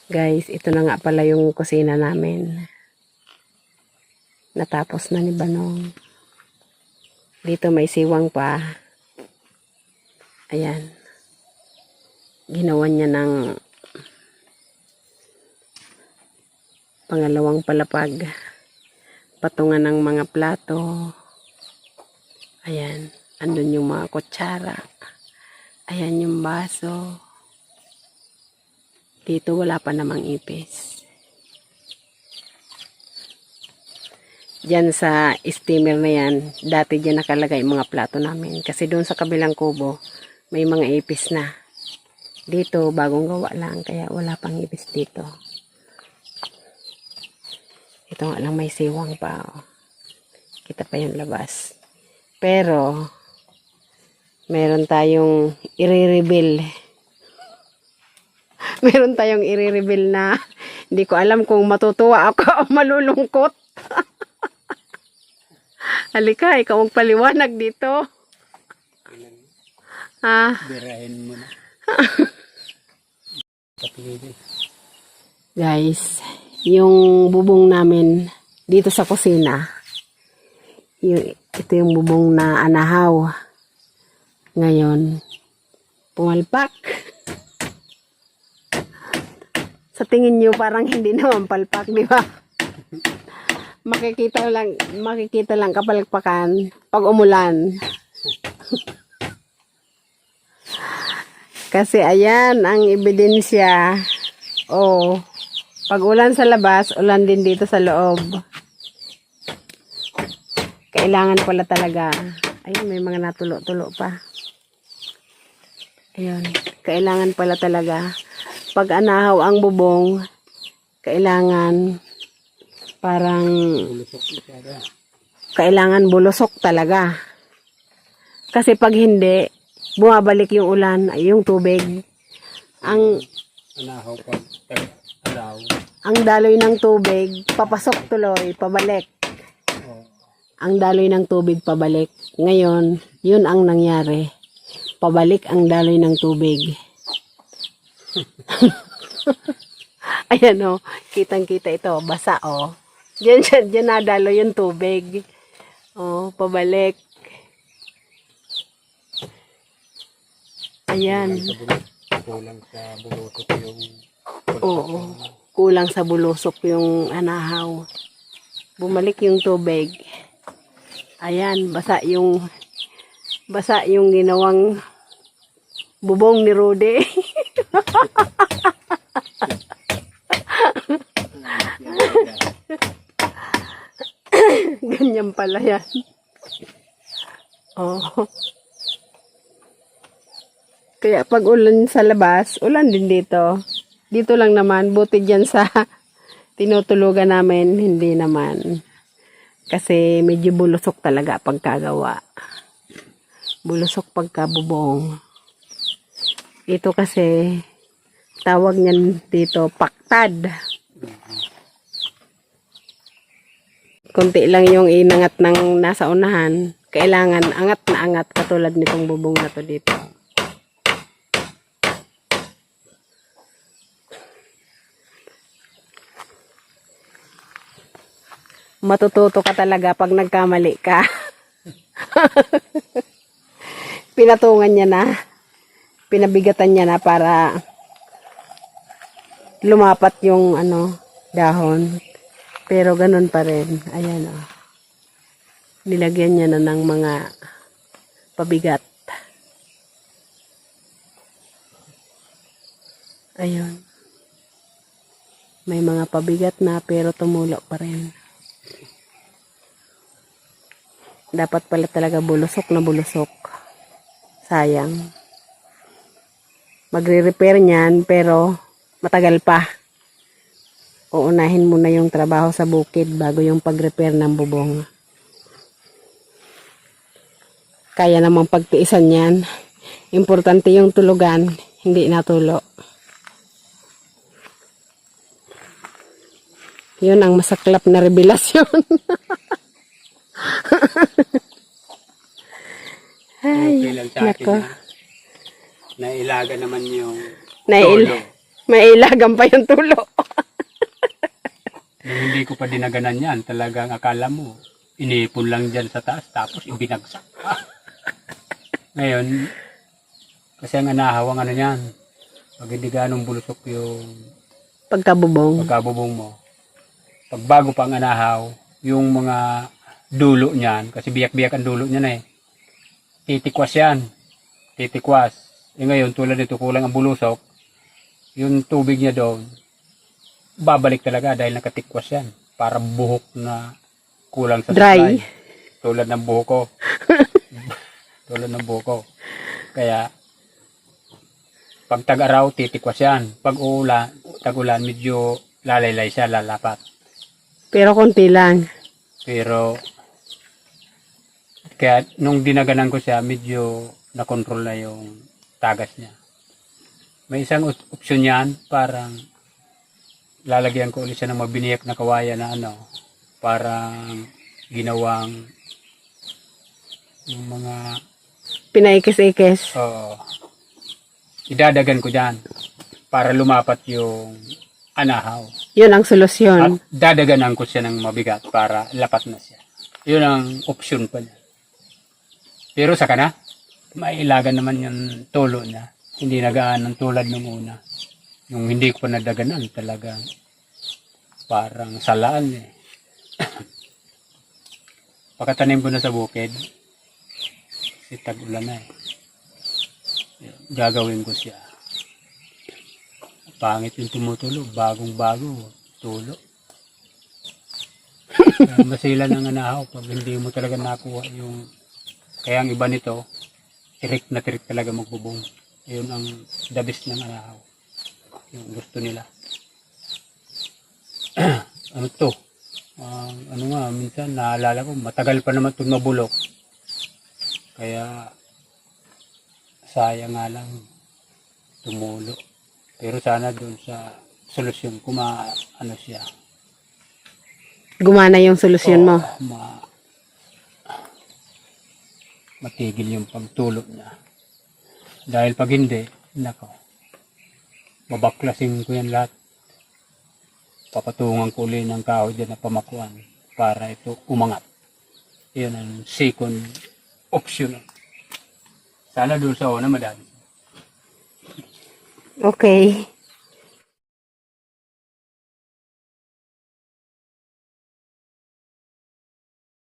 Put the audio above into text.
Guys, ito na nga pala yung kusina namin. Natapos na ni Banong. Dito may siwang pa. Ayan. Ginawa niya ng pangalawang palapag. Patungan ng mga plato. Ayan. Andun yung mga kutsara. Ayan yung baso. Dito wala pa namang ipis. Diyan sa steamer na yan, dati diyan nakalagay mga plato namin. Kasi doon sa kabilang kubo, may mga ipis na. Dito, bagong gawa lang, kaya wala pang ipis dito. Ito nga lang may siwang pa. Oh. Kita pa yung labas. Pero, meron tayong i-reveal. Meron tayong i-reveal na hindi ko alam kung matutuwa ako o malulungkot. Halika, ikaw magpaliwanag dito. Birahin mo na. Guys, yung bubong namin dito sa kusina, ito yung bubong na anahaw. Ngayon, pumalpak. Sa tingin nyo parang hindi naman palpak, di ba? Makikita lang kapalpakan pag umulan. Kasi ayan ang ebidensya. Oh, pag ulan sa labas, ulan din dito sa loob. Kailangan pala talaga. Ayun, may mga natulo-tulo pa. Ayun, kailangan pala talaga. Pag anahaw ang bubong, kailangan bulusok talaga. Kasi pag hindi, bumabalik yung ulan, yung tubig. Ang daloy ng tubig, papasok tuloy, pabalik. Ang daloy ng tubig, pabalik. Ngayon, yun ang nangyari. Pabalik ang daloy ng tubig. Ayan o, kitang-kita ito, basa o. Diyan nadalo yung tubig. O, pabalik. Ayan. Kulang sa bulusok yung... Oo, kulang sa bulusok yung anahaw. Bumalik yung tubig. Ayan, basa yung ginawang bubong ni Rudy. Ganyan pala yan. Oh. Kaya pag ulan sa labas, ulan din dito. Dito lang naman, buti dyan sa tinutulugan namin, hindi naman. Kasi medyo bulusok talaga pagkagawa. Bulusok pagkabubong. Ito kasi, tawag niyan dito, paktad. Kunti lang yung inangat ng nasa unahan. Kailangan angat na angat katulad nitong bubong na to dito. Matututo ka talaga pag nagkamali ka. Pinatungan niya na. Pinabigatan niya na para lumapat yung dahon. Pero ganun pa rin. Ayan o. Nilagyan niya na ng mga pabigat. Ayun. May mga pabigat na pero tumulo pa rin. Dapat pala talaga bulusok na bulusok. Sayang. Magre-repair niyan pero matagal pa. Uunahin muna yung trabaho sa bukid bago yung pag-repair ng bubong. Kaya namang pagtiisan yan. Importante yung tulugan, hindi natulo. Yun ang masaklap na revelasyon. Ay, okay lang sa akin nako. Nailaga naman yung May ilagan pa yung tulo. Nung hindi ko pa dinaganan yan, talagang akala mo, inipon lang dyan sa taas, tapos ibinagsak. Ngayon, kasi ang anahaw, ang ano yan, pag hindi ganong bulusok yung Pagkabubong. pagkabubong mo, pag bago pa ang anahaw, yung mga dulo niyan, kasi biyak-biyak ang dulo niyan eh, titikwas yan, titikwas. E ngayon, tulad nito, kulang ang bulusok, yung tubig niya doon, babalik talaga dahil nakatikwas yan, para buhok na kulang sa Dry. supply. Tulad ng buhok ko. Tulad ng buhok ko. Kaya, pag tag-araw, titikwas yan. Pag ulan, tag-ulan, medyo lalaylay siya, lalapat. Pero konti lang. Pero, kaya nung dinaganan ko siya, medyo nakontrol na yung tagas niya. May isang opsyon yan, parang lalagyan ko ulit siya ng mabiniyak na kawayan na ano, parang ginawang yung mga Pinaikis-ikis. idadagan ko dyan para lumapat yung anahaw. Yun ang At solusyon. dadaganan ko siya ng mabigat para lapat na siya. Yun ang option pa niya. Pero saka na, mailagan naman yung tulo niya. Hindi nagaan ng tulad nung una. Nung hindi ko pa nadaganan, talagang parang salaan eh. Pagkatanim ko na sa bukid, si tag-ulan na eh. Gagawin ko siya. Pangit yung tumutulo, bagong-bago, tulo. Kaya masila ng anahaw pag hindi mo talaga nakuha yung... Kaya ang iba nito, tirik na tirik talaga magbubong. Yun ang the best ng anahaw. Yung gusto nila. Ano to? Ano nga, minsan naalala ko, matagal pa naman itong mabulok. Kaya, sayang nga lang, tumulo. Pero sana doon sa solusyon, ano siya. Gumana yung solusyon mo. Matigil yung pagtulo niya. Dahil pag hindi, nako, babaklasin ko yan lahat. Papatungan ko ulit ng kahoy dyan na pamakuan para ito umangat. Yan ang second option. Sana doon sa una madami. Okay.